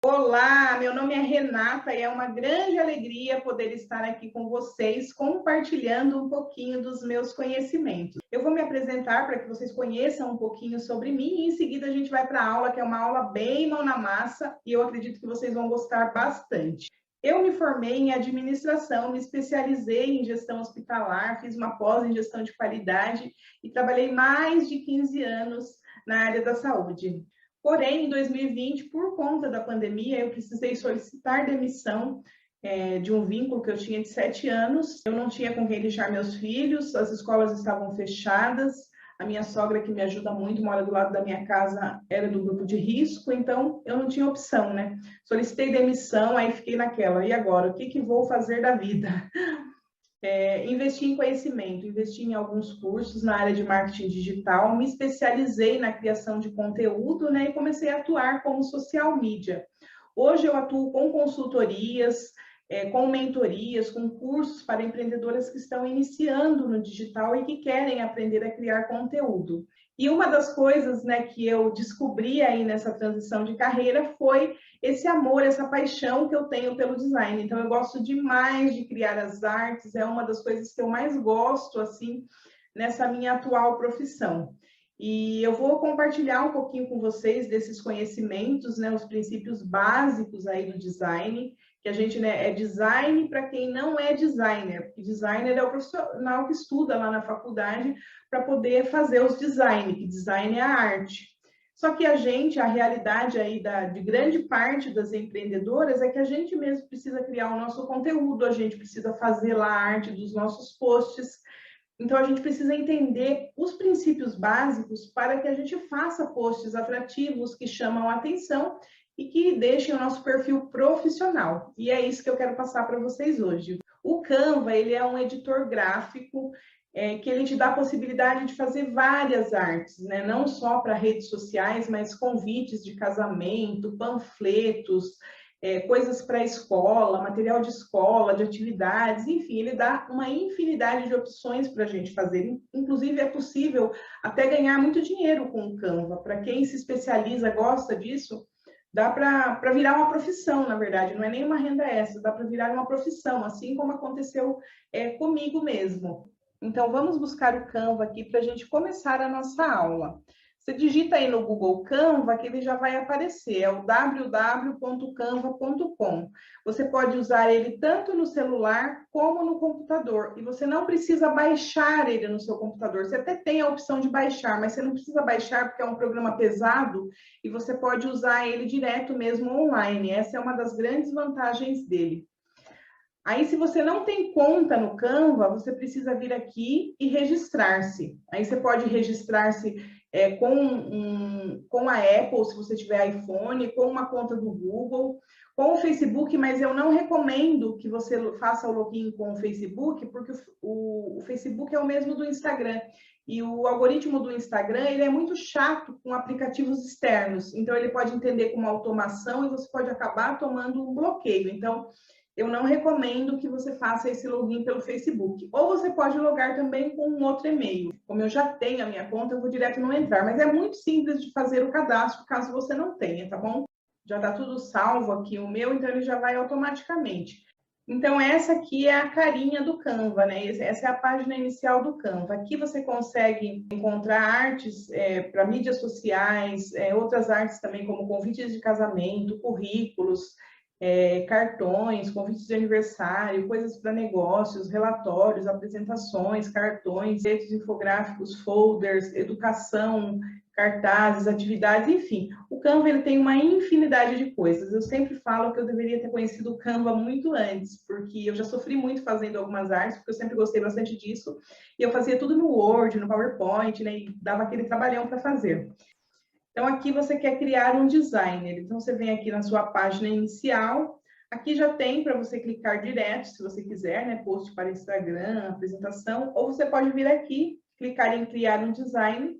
Olá, meu nome é Renata e é uma grande alegria poder estar aqui com vocês, compartilhando um pouquinho dos meus conhecimentos. Eu vou me apresentar para que vocês conheçam um pouquinho sobre mim e em seguida a gente vai para a aula, que é uma aula bem mão na massa e eu acredito que vocês vão gostar bastante. Eu me formei em administração, me especializei em gestão hospitalar, fiz uma pós em gestão de qualidade e trabalhei mais de 15 anos na área da saúde. Porém, em 2020, por conta da pandemia, eu precisei solicitar demissão de um vínculo que eu tinha de 7 anos. Eu não tinha com quem deixar meus filhos, as escolas estavam fechadas, a minha sogra, que me ajuda muito, mora do lado da minha casa, era do grupo de risco, então eu não tinha opção, né? Solicitei demissão, aí fiquei naquela, e agora? O que vou fazer da vida? Investi em conhecimento, investi em alguns cursos na área de marketing digital, me especializei na criação de conteúdo, né, e comecei a atuar como social media. Hoje eu atuo com consultorias, com mentorias, com cursos para empreendedoras que estão iniciando no digital e que querem aprender a criar conteúdo. E uma das coisas, né, que eu descobri aí nessa transição de carreira foi esse amor, essa paixão que eu tenho pelo design. Então, eu gosto demais de criar as artes, é uma das coisas que eu mais gosto, assim, nessa minha atual profissão. E eu vou compartilhar um pouquinho com vocês desses conhecimentos, né, os princípios básicos aí do design, que a gente, né, é design para quem não é designer, porque designer é o profissional que estuda lá na faculdade para poder fazer os design, que design é a arte. Só que a realidade aí de grande parte das empreendedoras é que a gente mesmo precisa criar o nosso conteúdo, a gente precisa fazer lá a arte dos nossos posts. Então, a gente precisa entender os princípios básicos para que a gente faça posts atrativos que chamam a atenção e que deixem o nosso perfil profissional. E é isso que eu quero passar para vocês hoje. O Canva, ele é um editor gráfico que ele te dá a possibilidade de fazer várias artes, né? Não só para redes sociais, mas convites de casamento, panfletos, coisas para a escola, material de escola, de atividades, enfim, ele dá uma infinidade de opções para a gente fazer. Inclusive, é possível até ganhar muito dinheiro com o Canva. Para quem se especializa, gosta disso, dá para virar uma profissão, na verdade, não é nem uma renda extra, dá para virar uma profissão, assim como aconteceu comigo mesmo. Então, vamos buscar o Canva aqui para a gente começar a nossa aula. Você digita aí no Google Canva, que ele já vai aparecer, é o www.canva.com. Você pode usar ele tanto no celular como no computador, e você não precisa baixar ele no seu computador. Você até tem a opção de baixar, mas você não precisa baixar porque é um programa pesado e você pode usar ele direto mesmo online. Essa é uma das grandes vantagens dele. Aí, se você não tem conta no Canva, você precisa vir aqui e registrar-se. Aí você pode registrar-se com a Apple, se você tiver iPhone, com uma conta do Google, com o Facebook, mas eu não recomendo que você faça o login com o Facebook, porque o Facebook é o mesmo do Instagram. E o algoritmo do Instagram, ele é muito chato com aplicativos externos. Então, ele pode entender como automação e você pode acabar tomando um bloqueio. Então, eu não recomendo que você faça esse login pelo Facebook. Ou você pode logar também com um outro e-mail. Como eu já tenho a minha conta, eu vou direto no entrar. Mas é muito simples de fazer o cadastro, caso você não tenha, tá bom? Já está tudo salvo aqui o meu, então ele já vai automaticamente. Então, essa aqui é a carinha do Canva, né? Essa é a página inicial do Canva. Aqui você consegue encontrar artes para mídias sociais, outras artes também, como convites de casamento, currículos, cartões, convites de aniversário, coisas para negócios, relatórios, apresentações, cartões, textos infográficos, folders, educação, cartazes, atividades, enfim. O Canva ele tem uma infinidade de coisas. Eu sempre falo que eu deveria ter conhecido o Canva muito antes, porque eu já sofri muito fazendo algumas artes, porque eu sempre gostei bastante disso, e eu fazia tudo no Word, no PowerPoint, né, e dava aquele trabalhão para fazer. Então, aqui você quer criar um designer. Então, você vem aqui na sua página inicial. Aqui já tem para você clicar direto, se você quiser, né? Post para Instagram, apresentação. Ou você pode vir aqui, clicar em criar um design.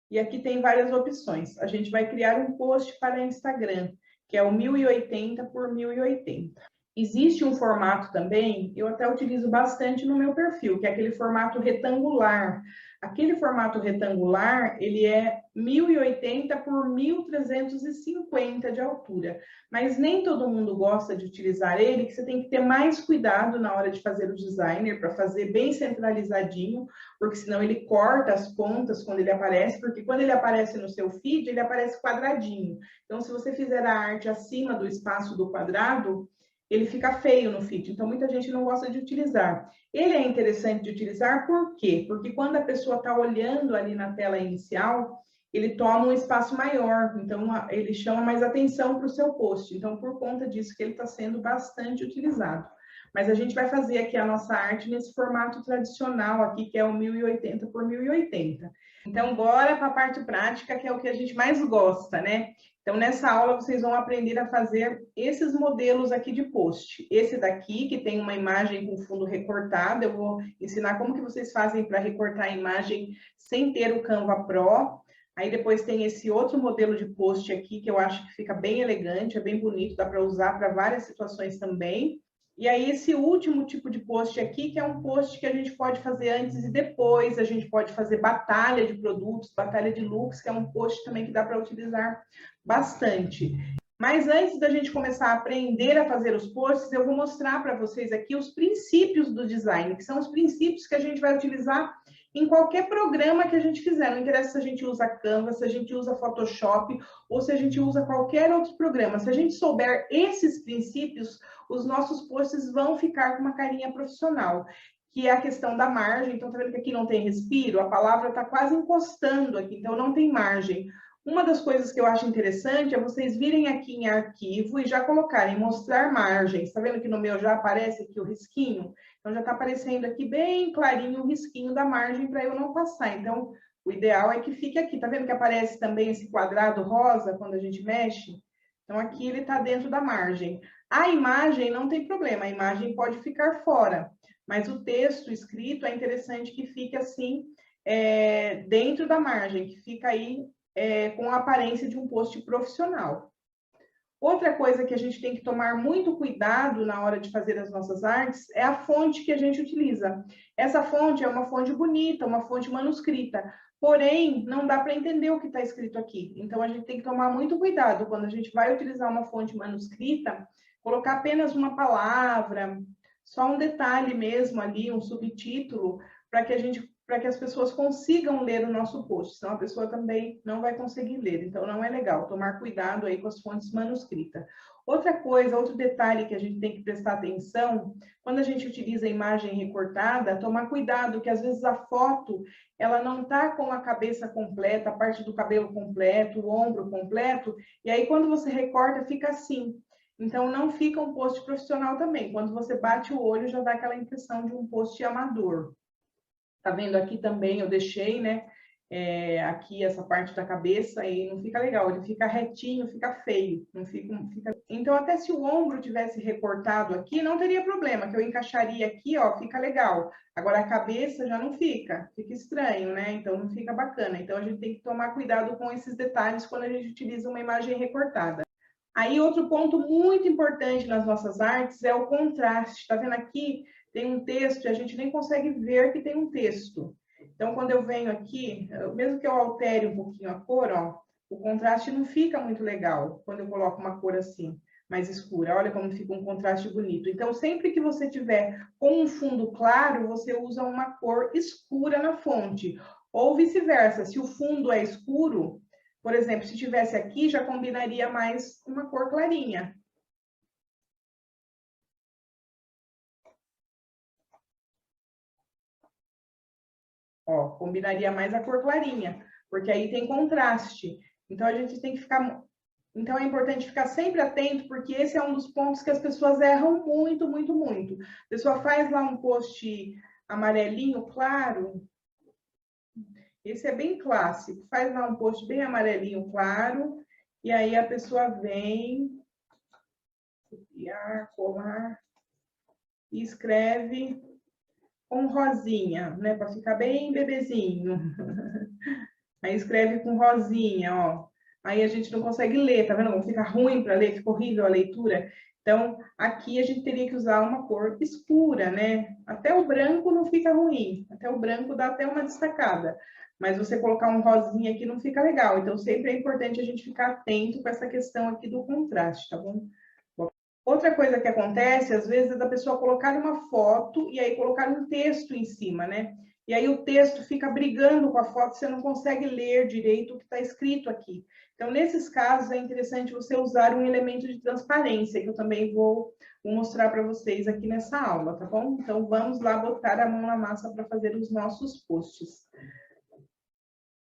E aqui tem várias opções. A gente vai criar um post para Instagram, que é o 1080 por 1080. Existe um formato também, eu até utilizo bastante no meu perfil, que é aquele formato retangular. Aquele formato retangular, ele é 1080 por 1350 de altura, mas nem todo mundo gosta de utilizar ele, que você tem que ter mais cuidado na hora de fazer o designer, para fazer bem centralizadinho, porque senão ele corta as pontas quando ele aparece, porque quando ele aparece no seu feed, ele aparece quadradinho. Então, se você fizer a arte acima do espaço do quadrado, ele fica feio no feed, então muita gente não gosta de utilizar. Ele é interessante de utilizar por quê? Porque quando a pessoa está olhando ali na tela inicial, ele toma um espaço maior, então ele chama mais atenção para o seu post. Então, por conta disso que ele está sendo bastante utilizado. Mas a gente vai fazer aqui a nossa arte nesse formato tradicional aqui, que é o 1080 por 1080. Então, bora para a parte prática, que é o que a gente mais gosta, né? Então, nessa aula, vocês vão aprender a fazer esses modelos aqui de post. Esse daqui, que tem uma imagem com fundo recortado, eu vou ensinar como que vocês fazem para recortar a imagem sem ter o Canva Pro. Aí, depois tem esse outro modelo de post aqui, que eu acho que fica bem elegante, é bem bonito, dá para usar para várias situações também. E aí, esse último tipo de post aqui, que é um post que a gente pode fazer antes e depois, a gente pode fazer batalha de produtos, batalha de looks, que é um post também que dá para utilizar bastante. Mas antes da gente começar a aprender a fazer os posts, eu vou mostrar para vocês aqui os princípios do design, que são os princípios que a gente vai utilizar em qualquer programa que a gente fizer. Não interessa se a gente usa Canva, se a gente usa Photoshop ou se a gente usa qualquer outro programa. Se a gente souber esses princípios, os nossos posts vão ficar com uma carinha profissional, que é a questão da margem. Então, tá vendo que aqui não tem respiro? A palavra está quase encostando aqui, então não tem margem. Uma das coisas que eu acho interessante é vocês virem aqui em arquivo e já colocarem mostrar margens. Está vendo que no meu já aparece aqui o risquinho? Então, já está aparecendo aqui bem clarinho o risquinho da margem para eu não passar. Então, o ideal é que fique aqui. Está vendo que aparece também esse quadrado rosa quando a gente mexe? Então, aqui ele está dentro da margem. A imagem não tem problema, a imagem pode ficar fora. Mas o texto escrito é interessante que fique assim, dentro da margem, que fica aí com a aparência de um post profissional. Outra coisa que a gente tem que tomar muito cuidado na hora de fazer as nossas artes é a fonte que a gente utiliza. Essa fonte é uma fonte bonita, uma fonte manuscrita, porém, não dá para entender o que está escrito aqui. Então, a gente tem que tomar muito cuidado quando a gente vai utilizar uma fonte manuscrita, colocar apenas uma palavra, só um detalhe mesmo ali, um subtítulo, para que as pessoas consigam ler o nosso post, senão a pessoa também não vai conseguir ler. Então, não é legal tomar cuidado aí com as fontes manuscritas. Outra coisa, outro detalhe que a gente tem que prestar atenção, quando a gente utiliza a imagem recortada, tomar cuidado que às vezes a foto, ela não está com a cabeça completa, a parte do cabelo completo, o ombro completo, e aí quando você recorta, fica assim. Então, não fica um post profissional também. Quando você bate o olho, já dá aquela impressão de um post amador. Tá vendo aqui também, eu deixei, né? Aqui essa parte da cabeça e não fica legal, ele fica retinho, fica feio, não fica. Então, até se o ombro tivesse recortado aqui, não teria problema, que eu encaixaria aqui, ó, fica legal. Agora, a cabeça já não fica estranho, né? Então, não fica bacana. Então, a gente tem que tomar cuidado com esses detalhes quando a gente utiliza uma imagem recortada. Aí, outro ponto muito importante nas nossas artes é o contraste. Tá vendo aqui? Tem um texto e a gente nem consegue ver que tem um texto. Então, quando eu venho aqui, mesmo que eu altere um pouquinho a cor, ó, o contraste não fica muito legal quando eu coloco uma cor assim, mais escura. Olha como fica um contraste bonito. Então, sempre que você tiver com um fundo claro, você usa uma cor escura na fonte. Ou vice-versa, se o fundo é escuro, por exemplo, se tivesse aqui, já combinaria mais uma cor clarinha. Ó, combinaria mais a cor clarinha, porque aí tem contraste. Então, a gente tem que ficar... Então, é importante ficar sempre atento, porque esse é um dos pontos que as pessoas erram muito, muito, muito. A pessoa faz lá um post amarelinho claro. Esse é bem clássico. Faz lá um post bem amarelinho claro, e aí a pessoa vem, copiar, colar, e escreve com rosinha, né? Para ficar bem bebezinho. Aí escreve com rosinha, ó. Aí a gente não consegue ler, tá vendo? Fica ruim para ler, fica horrível a leitura. Então, aqui a gente teria que usar uma cor escura, né? Até o branco não fica ruim, até o branco dá até uma destacada. Mas você colocar um rosinha aqui não fica legal. Então, sempre é importante a gente ficar atento com essa questão aqui do contraste, tá bom? Outra coisa que acontece, às vezes, é da pessoa colocar uma foto e aí colocar um texto em cima, né? E aí o texto fica brigando com a foto, você não consegue ler direito o que está escrito aqui. Então, nesses casos, é interessante você usar um elemento de transparência, que eu também vou mostrar para vocês aqui nessa aula, tá bom? Então, vamos lá botar a mão na massa para fazer os nossos posts.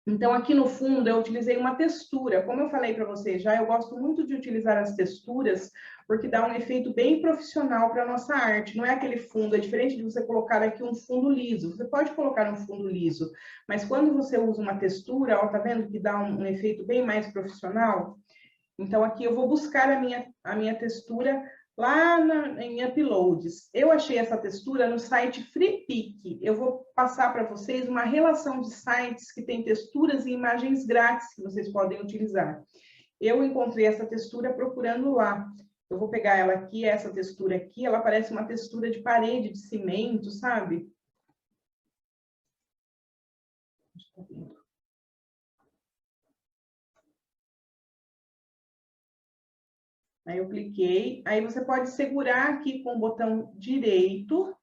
Então, aqui no fundo, eu utilizei uma textura. Como eu falei para vocês já, eu gosto muito de utilizar as texturas, porque dá um efeito bem profissional para a nossa arte. Não é aquele fundo, é diferente de você colocar aqui um fundo liso. Você pode colocar um fundo liso, mas quando você usa uma textura, ó, tá vendo que dá um efeito bem mais profissional? Então, aqui eu vou buscar a minha textura lá em Uploads. Eu achei essa textura no site FreePic. Eu vou passar para vocês uma relação de sites que tem texturas e imagens grátis que vocês podem utilizar. Eu encontrei essa textura procurando lá. Eu vou pegar ela aqui, essa textura aqui, ela parece uma textura de parede de cimento, sabe? Aí eu cliquei, aí você pode segurar aqui com o botão direito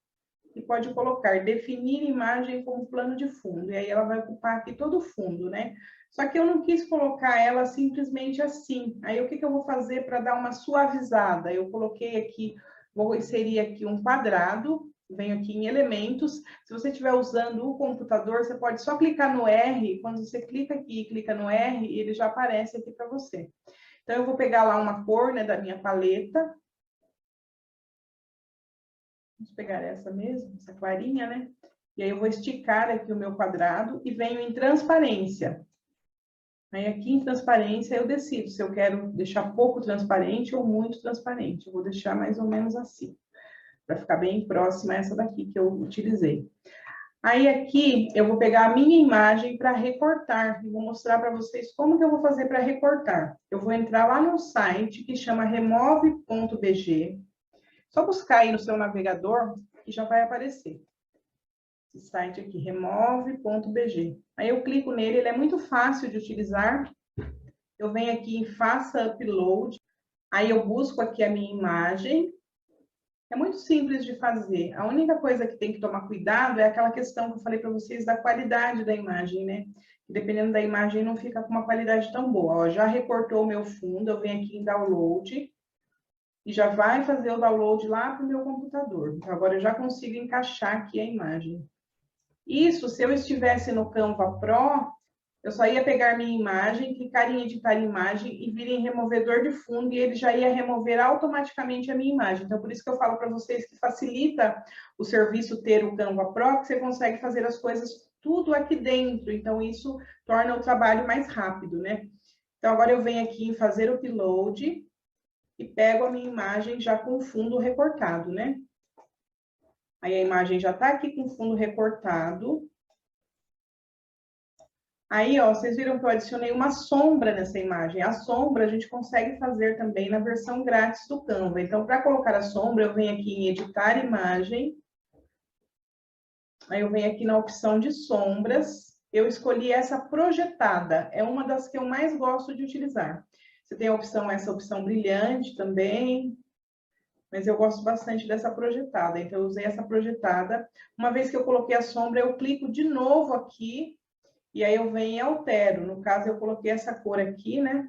e pode colocar definir imagem como plano de fundo. E aí ela vai ocupar aqui todo o fundo, né? Só que eu não quis colocar ela simplesmente assim. Aí o que eu vou fazer para dar uma suavizada? Eu coloquei aqui, vou inserir aqui um quadrado, venho aqui em elementos. Se você estiver usando o computador, você pode só clicar no R. Quando você clica aqui e clica no R, ele já aparece aqui para você. Então, eu vou pegar lá uma cor, né, da minha paleta. Vamos pegar essa mesmo, essa clarinha, né? E aí eu vou esticar aqui o meu quadrado e venho em transparência. Aí aqui em transparência eu decido se eu quero deixar pouco transparente ou muito transparente. Eu vou deixar mais ou menos assim, para ficar bem próxima a essa daqui que eu utilizei. Aí aqui eu vou pegar a minha imagem para recortar. E vou mostrar para vocês como que eu vou fazer para recortar. Eu vou entrar lá no site que chama remove.bg. Só buscar aí no seu navegador que já vai aparecer. Esse site aqui, remove.bg. Aí eu clico nele, ele é muito fácil de utilizar. Eu venho aqui em faça upload. Aí eu busco aqui a minha imagem. É muito simples de fazer. A única coisa que tem que tomar cuidado é aquela questão que eu falei para vocês da qualidade da imagem, né? Dependendo da imagem, não fica com uma qualidade tão boa. Ó, já recortou o meu fundo, eu venho aqui em download e já vai fazer o download lá para o meu computador. Então, agora eu já consigo encaixar aqui a imagem. Isso, se eu estivesse no Canva Pro, eu só ia pegar minha imagem, clicar em editar imagem e vir em removedor de fundo e ele já ia remover automaticamente a minha imagem. Então, por isso que eu falo para vocês que facilita o serviço ter o Canva Pro, que você consegue fazer as coisas tudo aqui dentro. Então, isso torna o trabalho mais rápido, né? Então, agora eu venho aqui em fazer o upload e pego a minha imagem já com o fundo recortado, né? Aí a imagem já está aqui com o fundo recortado. Aí, ó, vocês viram que eu adicionei uma sombra nessa imagem. A sombra a gente consegue fazer também na versão grátis do Canva. Então, para colocar a sombra, eu venho aqui em editar imagem. Aí eu venho aqui na opção de sombras. Eu escolhi essa projetada. É uma das que eu mais gosto de utilizar. Você tem a opção, essa opção brilhante também. Mas eu gosto bastante dessa projetada. Então, eu usei essa projetada. Uma vez que eu coloquei a sombra, eu clico de novo aqui. E aí eu venho e altero. No caso, eu coloquei essa cor aqui, né?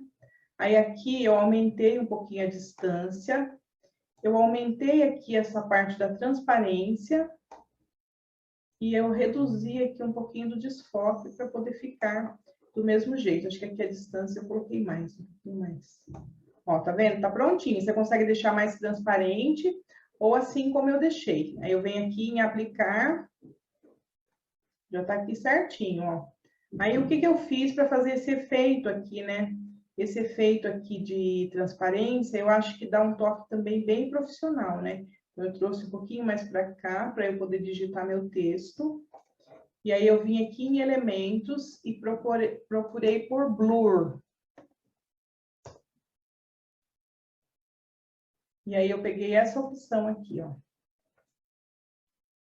Aí aqui eu aumentei um pouquinho a distância. Eu aumentei aqui essa parte da transparência. E eu reduzi aqui um pouquinho do desfoque para poder ficar do mesmo jeito. Acho que aqui a distância eu coloquei mais, um pouquinho mais. Ó, tá vendo? Tá prontinho. Você consegue deixar mais transparente ou assim como eu deixei. Aí eu venho aqui em aplicar. Já tá aqui certinho, ó. Aí, o que eu fiz para fazer esse efeito aqui, né? Esse efeito aqui de transparência, eu acho que dá um toque também bem profissional, né? Eu trouxe um pouquinho mais para cá, para eu poder digitar meu texto. E aí, eu vim aqui em elementos e procurei por blur. E aí eu peguei essa opção aqui, ó.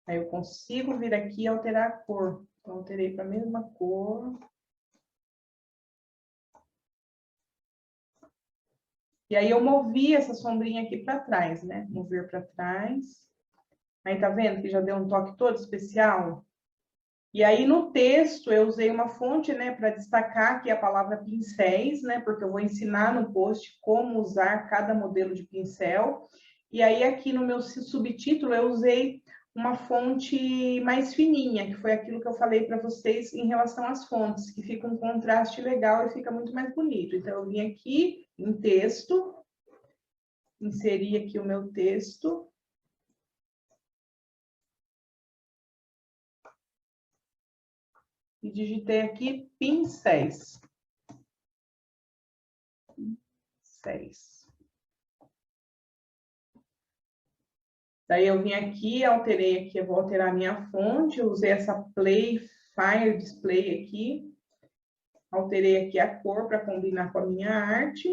Aí eu consigo vir aqui e alterar a cor. Então, alterei para a mesma cor. E aí eu movi essa sombrinha aqui para trás, né? Mover para trás. Aí tá vendo que já deu um toque todo especial? E aí no texto eu usei uma fonte, né, para destacar aqui a palavra pincéis, né? Porque eu vou ensinar no post como usar cada modelo de pincel. E aí aqui no meu subtítulo eu usei uma fonte mais fininha, que foi aquilo que eu falei para vocês em relação às fontes, que fica um contraste legal e fica muito mais bonito. Então eu vim aqui em texto, inseri aqui o meu texto. E digitei aqui pincéis. Pincéis. Daí eu vim aqui, alterei aqui, eu vou alterar a minha fonte, eu usei essa Play Fire Display aqui. Alterei aqui a cor para combinar com a minha arte.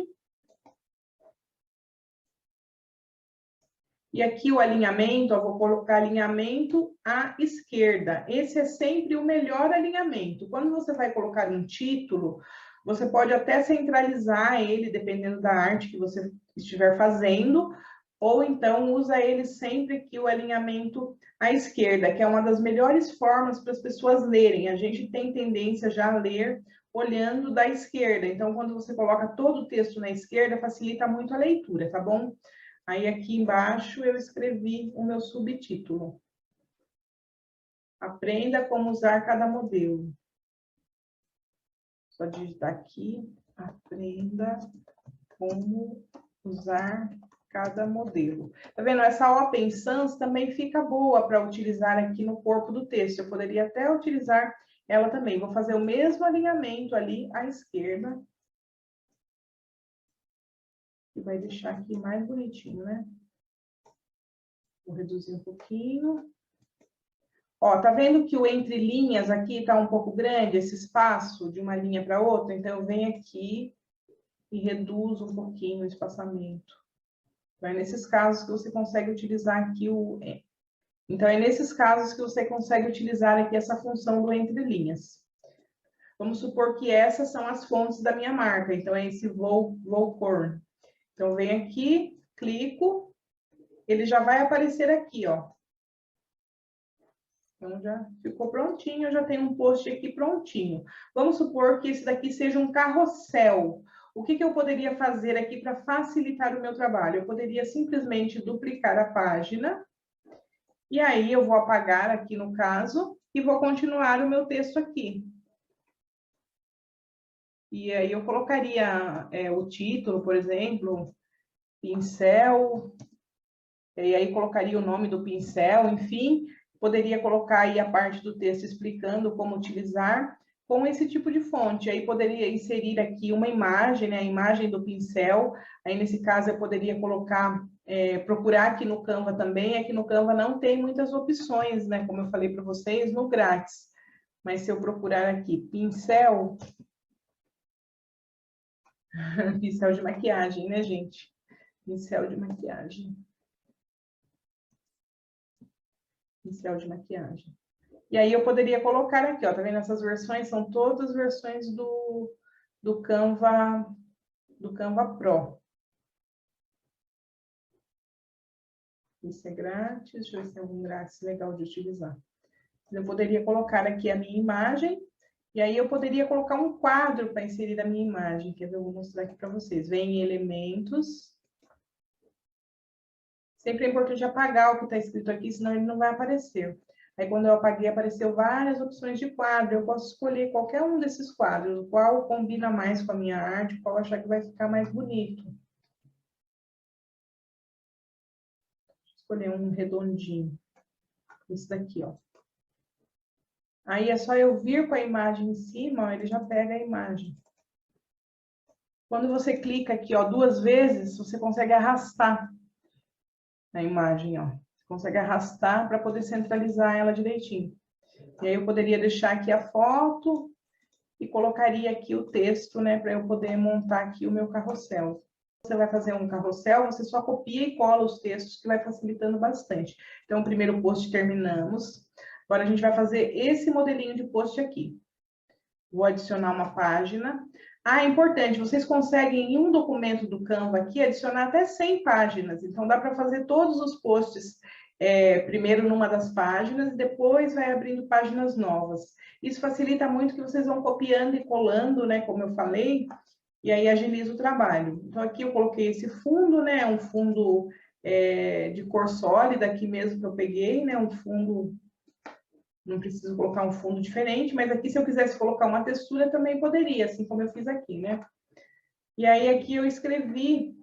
E aqui o alinhamento, eu vou colocar alinhamento à esquerda. Esse é sempre o melhor alinhamento. Quando você vai colocar um título, você pode até centralizar ele, dependendo da arte que você estiver fazendo, ou então usa ele sempre aqui o alinhamento à esquerda, que é uma das melhores formas para as pessoas lerem. A gente tem tendência já a ler olhando da esquerda. Então, quando você coloca todo o texto na esquerda, facilita muito a leitura, tá bom? Aí aqui embaixo eu escrevi o meu subtítulo. Aprenda como usar cada modelo. Só digitar aqui, aprenda como usar cada modelo. Tá vendo? Essa Open Sans também fica boa para utilizar aqui no corpo do texto. Eu poderia até utilizar ela também. Vou fazer o mesmo alinhamento ali à esquerda. E vai deixar aqui mais bonitinho, né? Vou reduzir um pouquinho. Ó, tá vendo que o entre linhas aqui tá um pouco grande, esse espaço de uma linha para outra? Então, eu venho aqui e reduzo um pouquinho o espaçamento. Então, é nesses casos que você consegue utilizar aqui o... Então, é nesses casos que você consegue utilizar aqui essa função do entre linhas. Vamos supor que essas são as fontes da minha marca. Então, é esse Volcorn. Então, eu venho aqui, clico, ele já vai aparecer aqui, ó. Então, já ficou prontinho, eu já tenho um post aqui prontinho. Vamos supor que esse daqui seja um carrossel. O que eu poderia fazer aqui para facilitar o meu trabalho? Eu poderia simplesmente duplicar a página, e aí eu vou apagar aqui no caso, e vou continuar o meu texto aqui. E aí eu colocaria o título, por exemplo, pincel, e aí colocaria o nome do pincel, enfim... Poderia colocar aí a parte do texto explicando como utilizar com esse tipo de fonte. Aí poderia inserir aqui uma imagem, né? A imagem do pincel. Aí, nesse caso, eu poderia colocar, procurar aqui no Canva também. Aqui no Canva não tem muitas opções, né? Como eu falei para vocês, no grátis. Mas se eu procurar aqui, pincel... pincel de maquiagem, né, gente? Pincel de maquiagem. Pincel de maquiagem. E aí eu poderia colocar aqui, ó, tá vendo? Essas versões são todas versões do Canva Pro. Isso é grátis, deixa eu ver se tem algum grátis legal de utilizar. Eu poderia colocar aqui a minha imagem, e aí eu poderia colocar um quadro para inserir a minha imagem, que eu vou mostrar aqui para vocês. Vem em elementos. Sempre é importante apagar o que está escrito aqui, senão ele não vai aparecer. Aí, quando eu apaguei, apareceu várias opções de quadro. Eu posso escolher qualquer um desses quadros, qual combina mais com a minha arte, qual achar que vai ficar mais bonito. Vou escolher um redondinho. Esse daqui, ó. Aí, é só eu vir com a imagem em cima, ó, ele já pega a imagem. Quando você clica aqui, ó, 2 vezes, você consegue arrastar a imagem, ó. Você consegue arrastar para poder centralizar ela direitinho. E aí eu poderia deixar aqui a foto e colocaria aqui o texto, né, para eu poder montar aqui o meu carrossel. você vai fazer um carrossel, você só copia e cola os textos, que vai facilitando bastante. Então, o primeiro post terminamos. Agora, a gente vai fazer esse modelinho de post aqui. Vou adicionar uma página. Ah, é importante, vocês conseguem em um documento do Canva aqui adicionar até 100 páginas. Então, dá para fazer todos os posts primeiro numa das páginas e depois vai abrindo páginas novas. Isso facilita muito que vocês vão copiando e colando, né, como eu falei, e aí agiliza o trabalho. Então, aqui eu coloquei esse fundo, né, um fundo de cor sólida, aqui mesmo que eu peguei, né, um fundo... Não preciso colocar um fundo diferente, mas aqui, se eu quisesse colocar uma textura, também poderia, assim como eu fiz aqui, né? E aí, aqui eu escrevi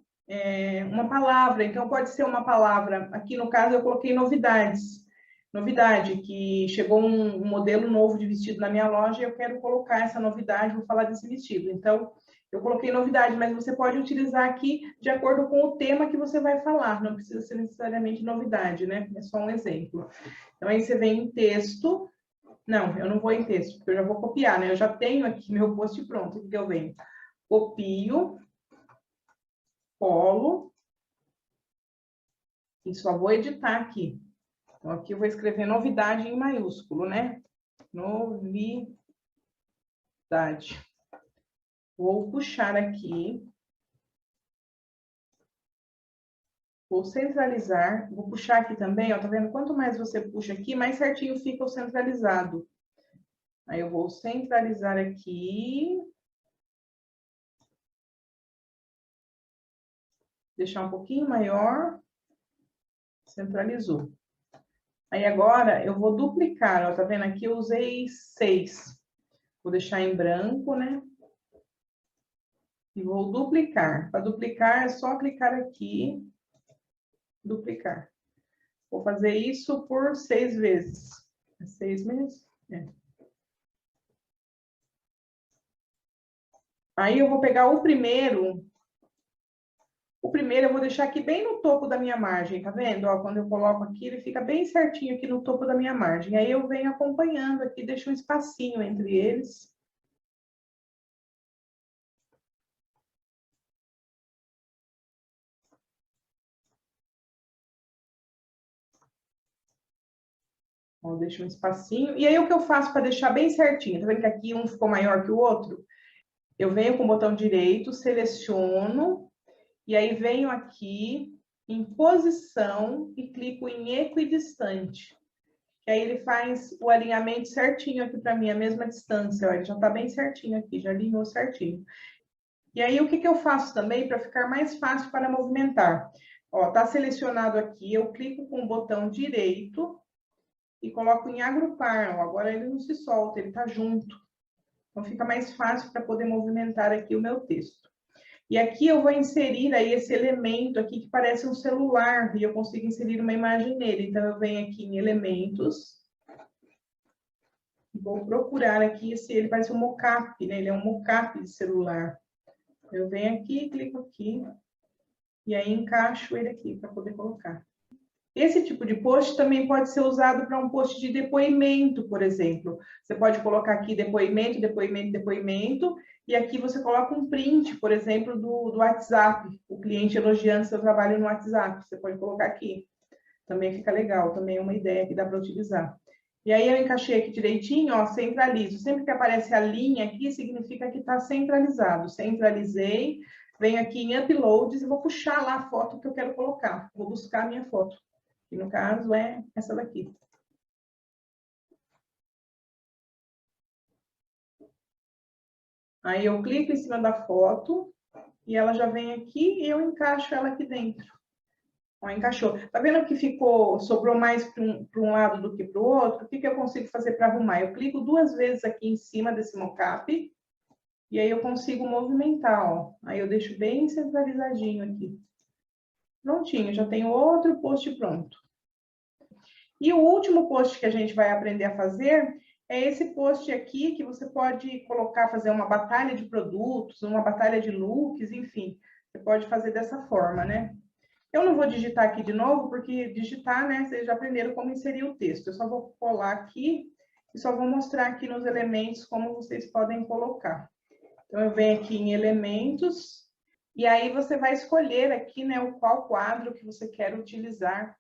uma palavra, então pode ser uma palavra, aqui no caso eu coloquei novidades. Novidade, que chegou um modelo novo de vestido na minha loja e eu quero colocar essa novidade, vou falar desse vestido. Então, eu coloquei novidade, mas você pode utilizar aqui de acordo com o tema que você vai falar, não precisa ser necessariamente novidade, né? É só um exemplo. Então, aí você vem em texto. Não, eu não vou em texto, porque eu já vou copiar, né? Eu já tenho aqui meu post pronto. O que eu venho? Copio, colo, e só vou editar aqui. Então, aqui eu vou escrever novidade em maiúsculo, né? Novidade. Vou puxar aqui. Vou centralizar. Vou puxar aqui também, ó. Tá vendo? Quanto mais você puxa aqui, mais certinho fica o centralizado. Aí eu vou centralizar aqui. Deixar um pouquinho maior. Centralizou. Aí agora eu vou duplicar, ó, tá vendo? Aqui eu usei 6. Vou deixar em branco, né? E vou duplicar. Para duplicar é só clicar aqui, duplicar. Vou fazer isso por 6 vezes. 6 vezes? É. Aí eu vou pegar o primeiro. O primeiro eu vou deixar aqui bem no topo da minha margem, tá vendo? Ó, quando eu coloco aqui, ele fica bem certinho aqui no topo da minha margem. Aí eu venho acompanhando aqui, deixo um espacinho entre eles. Ó, deixo um espacinho. E aí, o que eu faço para deixar bem certinho? Tá vendo que aqui um ficou maior que o outro? Eu venho com o botão direito, seleciono, e aí venho aqui em posição e clico em equidistante. Que aí ele faz o alinhamento certinho aqui para mim, a mesma distância. Ó, ele já está bem certinho aqui, já alinhou certinho. E aí, o que eu faço também para ficar mais fácil para movimentar? Ó, tá selecionado aqui, eu clico com o botão direito e coloco em agrupar. Ó, agora ele não se solta, ele está junto. Então, fica mais fácil para poder movimentar aqui o meu texto. E aqui eu vou inserir aí esse elemento aqui que parece um celular, e eu consigo inserir uma imagem nele. Então, eu venho aqui em elementos, vou procurar aqui, ele parece um mockup, né? Ele é um mockup de celular. Eu venho aqui, clico aqui, e aí encaixo ele aqui para poder colocar. Esse tipo de post também pode ser usado para um post de depoimento, por exemplo. Você pode colocar aqui depoimento, depoimento, depoimento, e aqui você coloca um print, por exemplo, do WhatsApp, o cliente elogiando seu trabalho no WhatsApp. Você pode colocar aqui. Também fica legal, também é uma ideia que dá para utilizar. E aí eu encaixei aqui direitinho, ó, centralizo. Sempre que aparece a linha aqui, significa que está centralizado. Centralizei, venho aqui em Uploads e vou puxar lá a foto que eu quero colocar. Vou buscar a minha foto. Que no caso é essa daqui. Aí eu clico em cima da foto e ela já vem aqui e eu encaixo ela aqui dentro. Ó, encaixou. Tá vendo que sobrou mais para um lado do que para o outro? O que eu consigo fazer para arrumar? Eu clico 2 vezes aqui em cima desse mockup e aí eu consigo movimentar, ó. Aí eu deixo bem centralizadinho aqui. Prontinho, já tenho outro post pronto. E o último post que a gente vai aprender a fazer é esse post aqui, que você pode colocar, fazer uma batalha de produtos, uma batalha de looks, enfim. Você pode fazer dessa forma, né? Eu não vou digitar aqui de novo, porque digitar, né, vocês já aprenderam como inserir o texto. Eu só vou colar aqui e só vou mostrar aqui nos elementos como vocês podem colocar. Então, eu venho aqui em elementos E aí você vai escolher aqui, né, qual quadro que você quer utilizar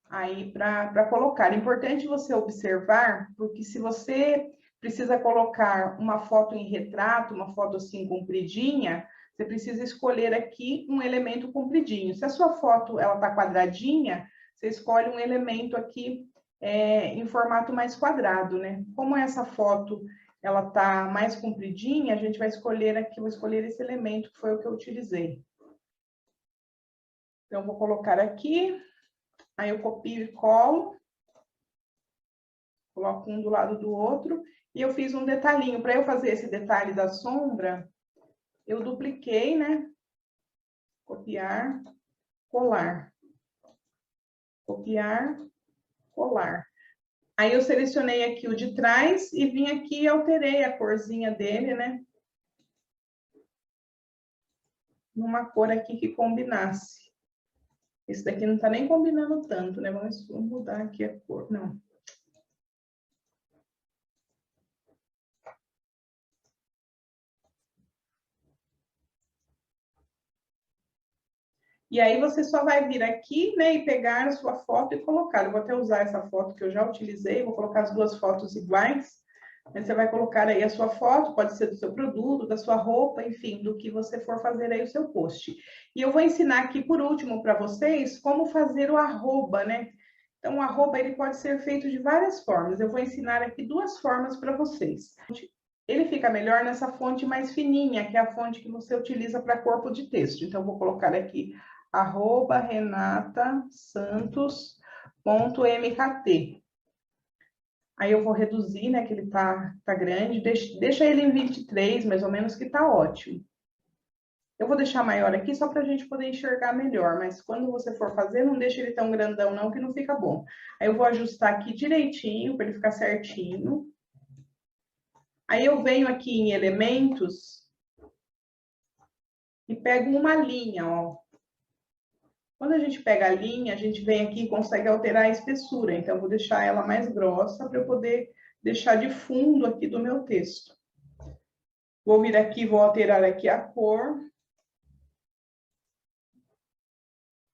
aí para colocar. É importante você observar, porque se você precisa colocar uma foto em retrato, uma foto assim compridinha, você precisa escolher aqui um elemento compridinho. Se a sua foto ela tá quadradinha, você escolhe um elemento aqui em formato mais quadrado, né? Como essa foto ela tá mais compridinha, a gente vai escolher aqui, vou escolher esse elemento que foi o que eu utilizei. Então, vou colocar aqui, aí eu copio e colo, coloco um do lado do outro, e eu fiz um detalhinho. Para eu fazer esse detalhe da sombra, eu dupliquei, né? Copiar, colar. Copiar, colar. Aí eu selecionei aqui o de trás e vim aqui e alterei a corzinha dele, né? Numa cor aqui que combinasse. Esse daqui não tá nem combinando tanto, né? Vamos mudar aqui a cor. Não. E aí você só vai vir aqui, né, e pegar a sua foto e colocar. Eu vou até usar essa foto que eu já utilizei, vou colocar as duas fotos iguais. Você vai colocar aí a sua foto, pode ser do seu produto, da sua roupa, enfim, do que você for fazer aí o seu post. E eu vou ensinar aqui por último para vocês como fazer o arroba, né? Então, o arroba ele pode ser feito de várias formas. Eu vou ensinar aqui duas formas para vocês. Ele fica melhor nessa fonte mais fininha, que é a fonte que você utiliza para corpo de texto. Então, eu vou colocar aqui @renatasantos.mkt. Aí eu vou reduzir, né, que ele tá grande, deixa ele em 23, mais ou menos, que tá ótimo. Eu vou deixar maior aqui só para a gente poder enxergar melhor, mas quando você for fazer, não deixa ele tão grandão não, que não fica bom. Aí eu vou ajustar aqui direitinho, para ele ficar certinho. Aí eu venho aqui em elementos e pego uma linha, ó. Quando a gente pega a linha, a gente vem aqui e consegue alterar a espessura. Então, eu vou deixar ela mais grossa para eu poder deixar de fundo aqui do meu texto. Vou vir aqui, vou alterar aqui a cor.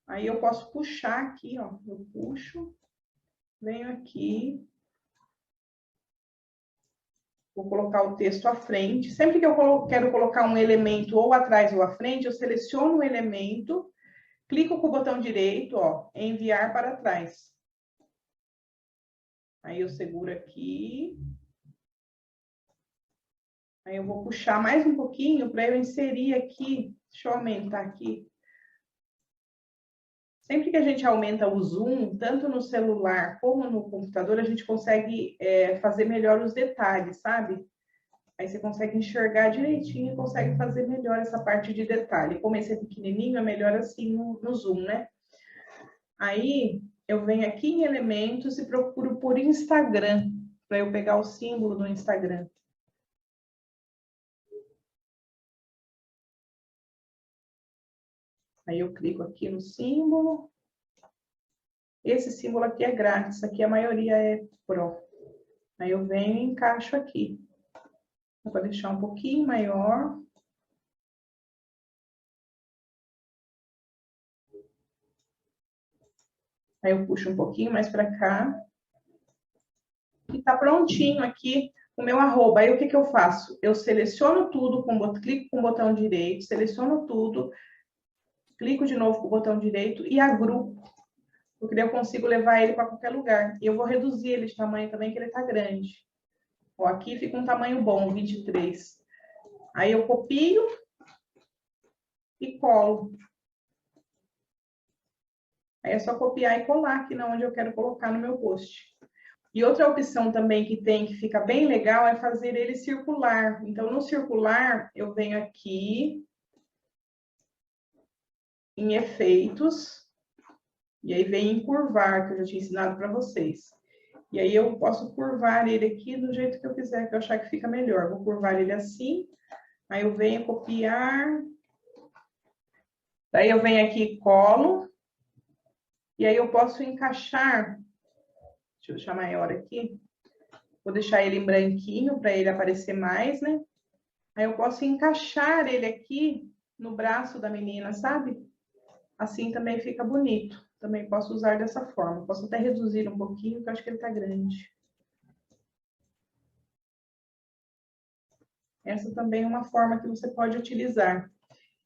Aí eu posso puxar aqui, ó. Eu puxo, venho aqui. Vou colocar o texto à frente. Sempre que eu quero colocar um elemento ou atrás ou à frente, eu seleciono o elemento, clico com o botão direito, ó, enviar para trás. Aí eu seguro aqui. Aí eu vou puxar mais um pouquinho para eu inserir aqui. Deixa eu aumentar aqui. Sempre que a gente aumenta o zoom, tanto no celular como no computador, a gente consegue fazer melhor os detalhes, sabe? Aí você consegue enxergar direitinho e consegue fazer melhor essa parte de detalhe. Como esse é pequenininho, é melhor assim no zoom, né? Aí eu venho aqui em elementos e procuro por Instagram, para eu pegar o símbolo do Instagram. Aí eu clico aqui no símbolo. Esse símbolo aqui é grátis, aqui a maioria é Pro. Aí eu venho e encaixo aqui. Vou deixar um pouquinho maior. Aí eu puxo um pouquinho mais para cá. E tá prontinho aqui o meu arroba. Aí o que que eu faço? Eu seleciono tudo, clico com o botão direito, seleciono tudo, clico de novo com o botão direito e agrupo. Porque daí eu consigo levar ele para qualquer lugar. E eu vou reduzir ele de tamanho também, que ele tá grande. Ó, aqui fica um tamanho bom, 23. Aí eu copio e colo. Aí é só copiar e colar aqui onde eu quero colocar no meu post. E outra opção também que tem, que fica bem legal, é fazer ele circular. Então, no circular, eu venho aqui em efeitos, e aí vem em curvar, que eu já tinha ensinado para vocês. E aí eu posso curvar ele aqui do jeito que eu quiser, que eu achar que fica melhor. Vou curvar ele assim, aí eu venho copiar, daí eu venho aqui e colo, e aí eu posso encaixar, deixa eu deixar maior aqui, vou deixar ele em branquinho para ele aparecer mais, né? Aí eu posso encaixar ele aqui no braço da menina, sabe? Assim também fica bonito. Também posso usar dessa forma. Posso até reduzir um pouquinho, porque eu acho que ele tá grande. Essa também é uma forma que você pode utilizar.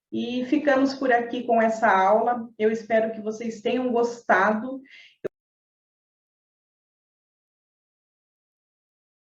E ficamos por aqui com essa aula. Eu espero que vocês tenham gostado.